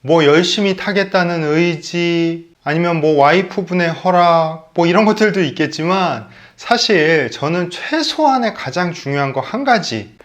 뭐 열심히 타겠다는 의지, 아니면 뭐 와이프분의 허락, 뭐 이런 것들도 있겠지만 사실 저는 최소한의 가장 중요한 거 한 가지.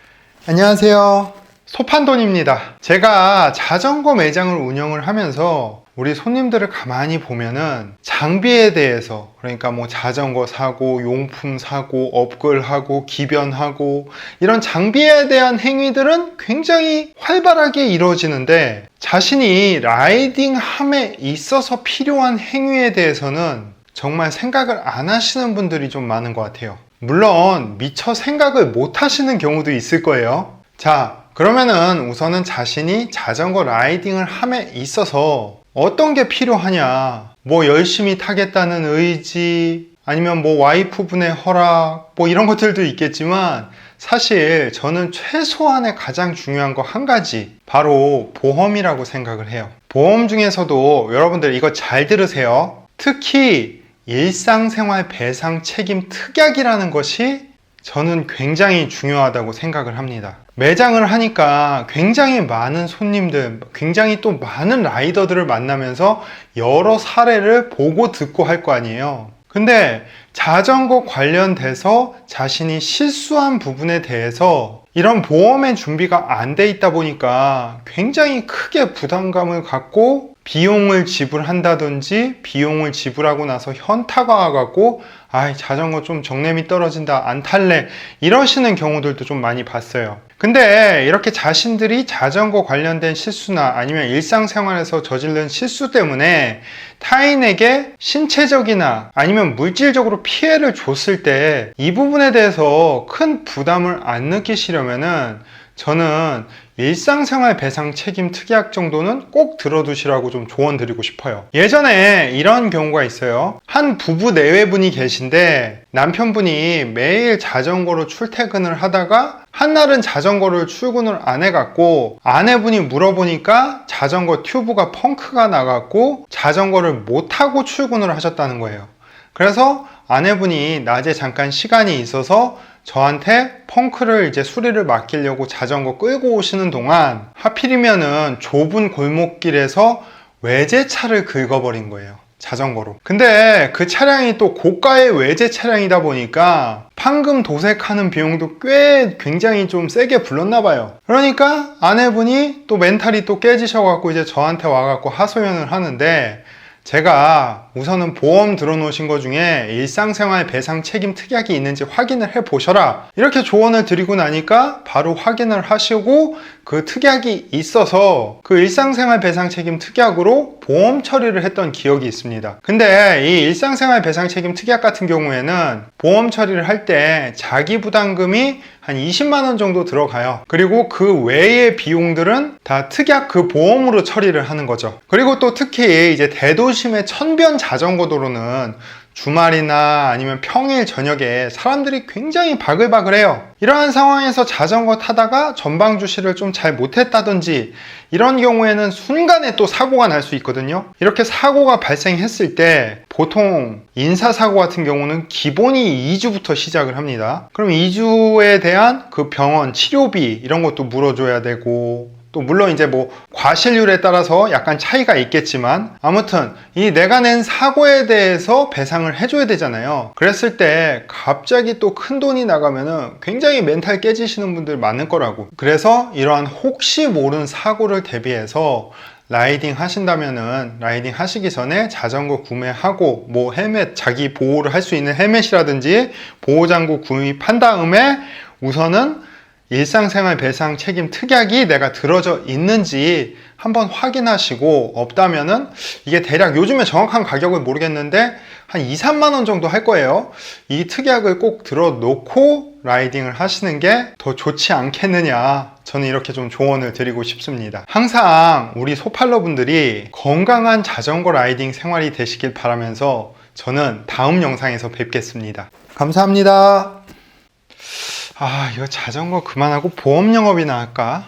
안녕하세요, 소판돈입니다. 제가 자전거 매장을 운영을 하면서 우리 손님들을 가만히 보면은 장비에 대해서, 그러니까 뭐 자전거 사고, 용품 사고, 업글하고, 기변하고, 이런 장비에 대한 행위들은 굉장히 활발하게 이루어지는데 자신이 라이딩함에 있어서 필요한 행위에 대해서는 정말 생각을 안 하시는 분들이 좀 많은 것 같아요. 물론 미처 생각을 못 하시는 경우도 있을 거예요. 자, 그러면은 우선은 자신이 자전거 라이딩을 함에 있어서 어떤 게 필요하냐, 뭐 열심히 타겠다는 의지, 아니면 뭐 와이프분의 허락, 뭐 이런 것들도 있겠지만 사실 저는 최소한의 가장 중요한 거 한 가지, 바로 보험이라고 생각을 해요. 보험 중에서도 여러분들 이거 잘 들으세요. 특히 일상생활 배상 책임 특약이라는 것이 저는 굉장히 중요하다고 생각을 합니다. 매장을 하니까 굉장히 많은 손님들, 굉장히 또 많은 라이더들을 만나면서 여러 사례를 보고 듣고 할 거 아니에요. 근데 자전거 관련돼서 자신이 실수한 부분에 대해서 이런 보험의 준비가 안 돼 있다 보니까 굉장히 크게 부담감을 갖고 비용을 지불한다든지, 비용을 지불하고 나서 현타가 와갖고 자전거 좀 정냄이 떨어진다, 안 탈래, 이러시는 경우들도 좀 많이 봤어요. 근데 이렇게 자신들이 자전거 관련된 실수나 아니면 일상생활에서 저지른 실수 때문에 타인에게 신체적이나 아니면 물질적으로 피해를 줬을 때 이 부분에 대해서 큰 부담을 안 느끼시려면은 저는 일상생활 배상 책임 특약 정도는 꼭 들어두시라고 좀 조언 드리고 싶어요. 예전에 이런 경우가 있어요. 한 부부 내외분이 계신데 남편분이 매일 자전거로 출퇴근을 하다가 한날은 자전거를 출근을 안 해갖고 아내분이 물어보니까 자전거 튜브가 펑크가 나갖고 자전거를 못 타고 출근을 하셨다는 거예요. 그래서 아내분이 낮에 잠깐 시간이 있어서 저한테 펑크를 이제 수리를 맡기려고 자전거 끌고 오시는 동안 하필이면은 좁은 골목길에서 외제차를 긁어버린 거예요, 자전거로. 근데 그 차량이 또 고가의 외제 차량이다 보니까 판금 도색하는 비용도 굉장히 좀 세게 불렀나 봐요. 그러니까 아내분이 또 멘탈이 또 깨지셔갖고 이제 저한테 와갖고 하소연을 하는데, 제가 우선은 보험 들어놓으신 것 중에 일상생활 배상 책임 특약이 있는지 확인을 해 보셔라, 이렇게 조언을 드리고 나니까 바로 확인을 하시고 그 특약이 있어서 그 일상생활 배상 책임 특약으로 보험 처리를 했던 기억이 있습니다. 근데 이 일상생활 배상 책임 특약 같은 경우에는 보험 처리를 할 때 자기 부담금이 한 20만 원 정도 들어가요. 그리고 그 외의 비용들은 다 특약 그 보험으로 처리를 하는 거죠. 그리고 또 특히 이제 대도심의 천변 자전거 도로는 주말이나 아니면 평일 저녁에 사람들이 굉장히 바글바글해요. 이러한 상황에서 자전거 타다가 전방 주시를 좀 잘 못했다든지 이런 경우에는 순간에 또 사고가 날 수 있거든요. 이렇게 사고가 발생했을 때 보통 인사사고 같은 경우는 기본이 2주부터 시작을 합니다. 그럼 2주에 대한 그 병원 치료비 이런 것도 물어줘야 되고, 또 물론 이제 뭐 과실률에 따라서 약간 차이가 있겠지만 아무튼 이 내가 낸 사고에 대해서 배상을 해줘야 되잖아요. 그랬을 때 갑자기 또 큰 돈이 나가면은 굉장히 멘탈 깨지시는 분들 많을 거라고. 그래서 이러한 혹시 모르는 사고를 대비해서 라이딩 하신다면은 라이딩 하시기 전에 자전거 구매하고 뭐 헬멧, 자기 보호를 할 수 있는 헬멧이라든지 보호장구 구입한 다음에 우선은 일상생활 배상 책임 특약이 내가 들어져 있는지 한번 확인하시고, 없다면은 이게 대략 요즘에 정확한 가격을 모르겠는데 한 2, 3만 원 정도 할 거예요. 이 특약을 꼭 들어놓고 라이딩을 하시는 게 더 좋지 않겠느냐, 저는 이렇게 좀 조언을 드리고 싶습니다. 항상 우리 소팔러 분들이 건강한 자전거 라이딩 생활이 되시길 바라면서 저는 다음 영상에서 뵙겠습니다. 감사합니다. 이거 자전거 그만하고 보험 영업이나 할까?